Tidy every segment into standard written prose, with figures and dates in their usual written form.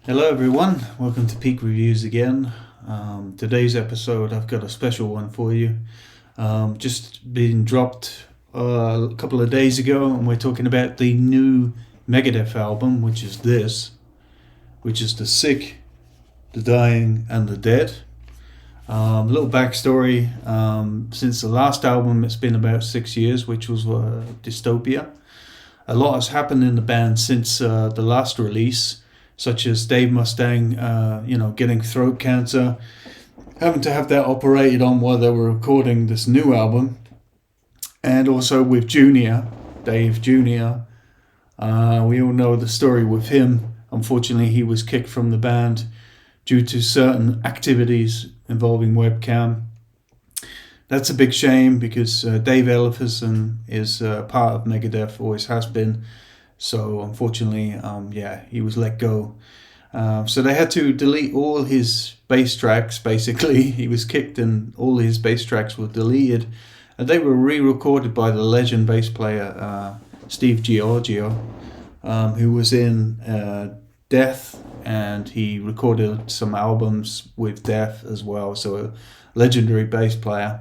Hello everyone, welcome to Peak Reviews again. Today's episode I've got a special one for you. Just been dropped a couple of days ago, and we're talking about the new Megadeth album, which is The Sick, The Dying and The Dead. A little backstory, since the last album it's been about 6 years, which was Dystopia. A lot has happened in the band since the last release, such as Dave Mustaine, getting throat cancer, having to have that operated on while they were recording this new album, and also with Dave Jr. We all know the story with him. Unfortunately, he was kicked from the band due to certain activities involving webcam. That's a big shame because Dave Ellefson is part of Megadeth, always has been. So unfortunately, he was let go. So they had to delete all his bass tracks, basically. He was kicked and all his bass tracks were deleted. And they were re-recorded by the legend bass player, Steve Giorgio, who was in Death, and he recorded some albums with Death as well. So a legendary bass player.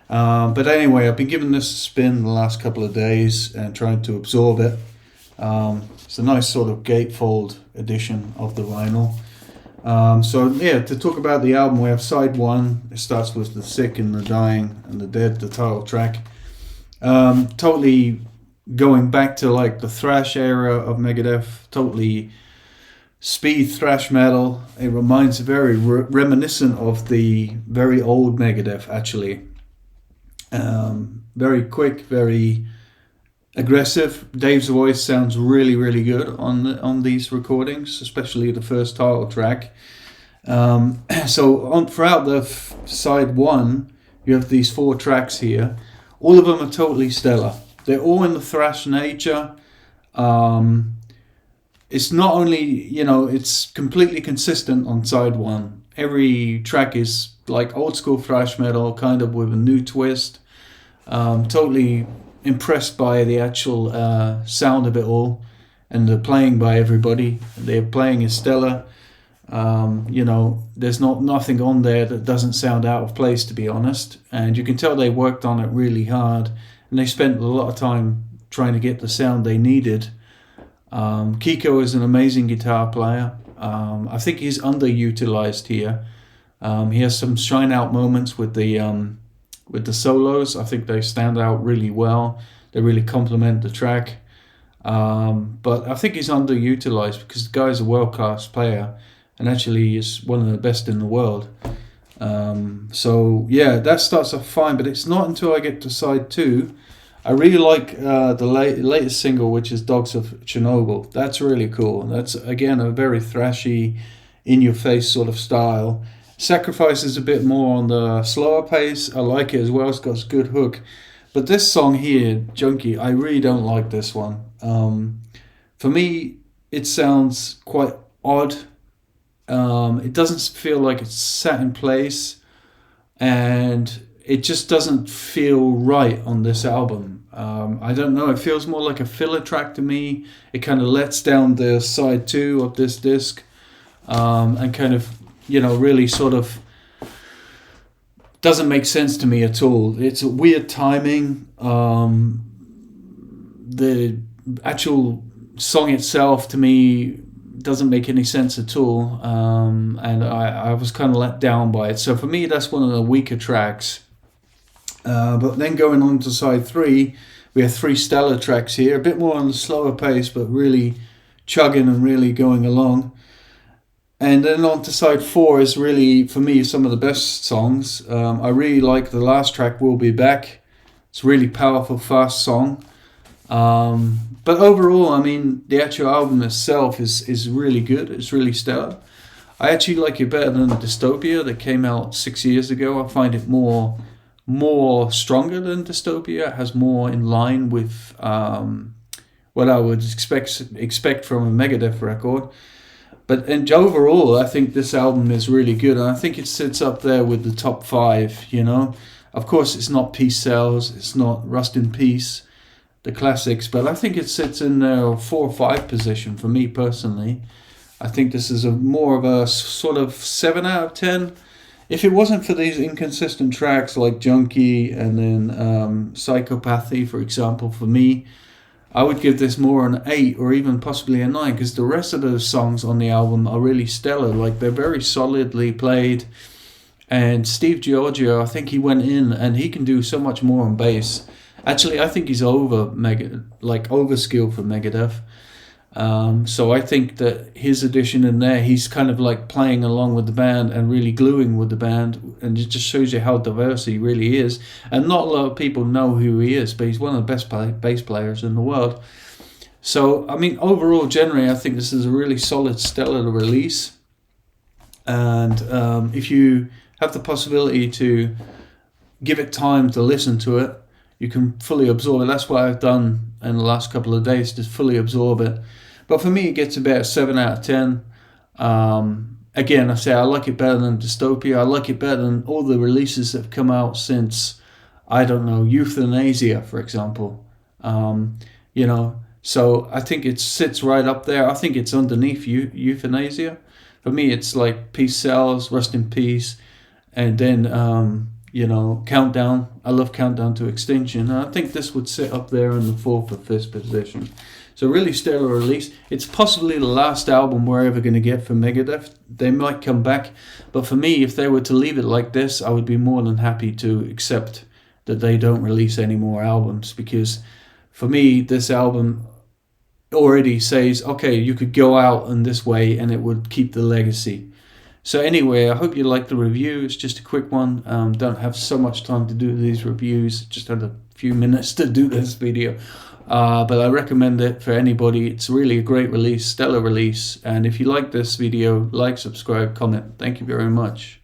But anyway, I've been giving this a spin the last couple of days and trying to absorb it. It's a nice sort of gatefold edition of the vinyl. To talk about the album, we have side one. It starts with The Sick and The Dying and The Dead, the title track. Totally going back to like the thrash era of Megadeth, totally speed thrash metal. It reminds very reminiscent of the very old Megadeth, actually. Very quick, very aggressive. Dave's voice sounds really, really good on these recordings, especially the first title track. Throughout the side one, you have these 4 tracks here. All of them are totally stellar. They're all in the thrash nature. It's not only, it's completely consistent on side one. Every track is like old school thrash metal, kind of with a new twist. Totally impressed by the actual sound of it all, and the playing by everybody. Their playing is stellar. There's nothing on there that doesn't sound out of place, to be honest, and you can tell they worked on it really hard, and they spent a lot of time trying to get the sound they needed. Kiko is an amazing guitar player. I think he's underutilized here. He has some shine out moments with the solos. I think they stand out really well. They really complement the track. But I think he's underutilized because the guy's a world-class player and actually is one of the best in the world. That starts off fine, but it's not until I get to side 2. I really like the latest single, which is Dogs of Chernobyl. That's really cool. That's, again, a very thrashy, in-your-face sort of style. Sacrifices a bit more on the slower pace. I like it as well. It's got a good hook. But this song here, Junkie, I really don't like this one. For me, it sounds quite odd. It doesn't feel like it's sat in place, and it just doesn't feel right on this album. I don't know. It feels more like a filler track to me. It kind of lets down the side 2 of this disc, and kind of, really sort of doesn't make sense to me at all. It's a weird timing. The actual song itself, to me, doesn't make any sense at all. And I was kind of let down by it. So for me, that's one of the weaker tracks. But then going on to side 3, we have 3 stellar tracks here. A bit more on the slower pace, but really chugging and really going along. And then on to side 4 is really, for me, some of the best songs. I really like the last track, We'll Be Back. It's a really powerful, fast song. But overall, I mean, the actual album itself is really good. It's really stellar. I actually like it better than Dystopia that came out 6 years ago. I find it more stronger than Dystopia. It has more in line with what I would expect from a Megadeth record. But overall, I think this album is really good, and I think it sits up there with the top 5. Of course, it's not Peace Sells, it's not Rust in Peace, the classics, but I think it sits in the 4 or 5 position for me personally. I think this is a more of a sort of 7 out of 10. If it wasn't for these inconsistent tracks like Junkie and then Psychopathy, for example, for me, I would give this more an 8 or even possibly a 9, because the rest of those songs on the album are really stellar. Like, they're very solidly played. And Steve Giorgio, I think he went in and he can do so much more on bass. Actually, I think he's over-skilled for Megadeth. So I think that his addition in there, he's kind of like playing along with the band and really gluing with the band, and it just shows you how diverse he really is. And not a lot of people know who he is, but he's one of the best bass players in the world. So, I mean, overall, generally, I think this is a really solid, stellar release. And if you have the possibility to give it time to listen to it, you can fully absorb it. That's what I've done in the last couple of days, to fully absorb it. But for me, it gets about 7 out of 10. Again, I say I like it better than Dystopia. I like it better than all the releases that have come out since, I don't know, Euthanasia, for example. So I think it sits right up there. I think it's underneath Euthanasia. For me, it's like Peace Sells, Rest in Peace, and then Countdown. I love Countdown to Extinction. And I think this would sit up there in the 4th or 5th position. So really stellar release. It's possibly the last album we're ever going to get from Megadeth. They might come back. But for me, if they were to leave it like this, I would be more than happy to accept that they don't release any more albums. Because for me, this album already says, okay, you could go out in this way and it would keep the legacy. So anyway, I hope you liked the review. It's just a quick one. Don't have so much time to do these reviews. Just had a few minutes to do this video. But I recommend it for anybody. It's really a great release, stellar release. And if you like this video, like, subscribe, comment. Thank you very much.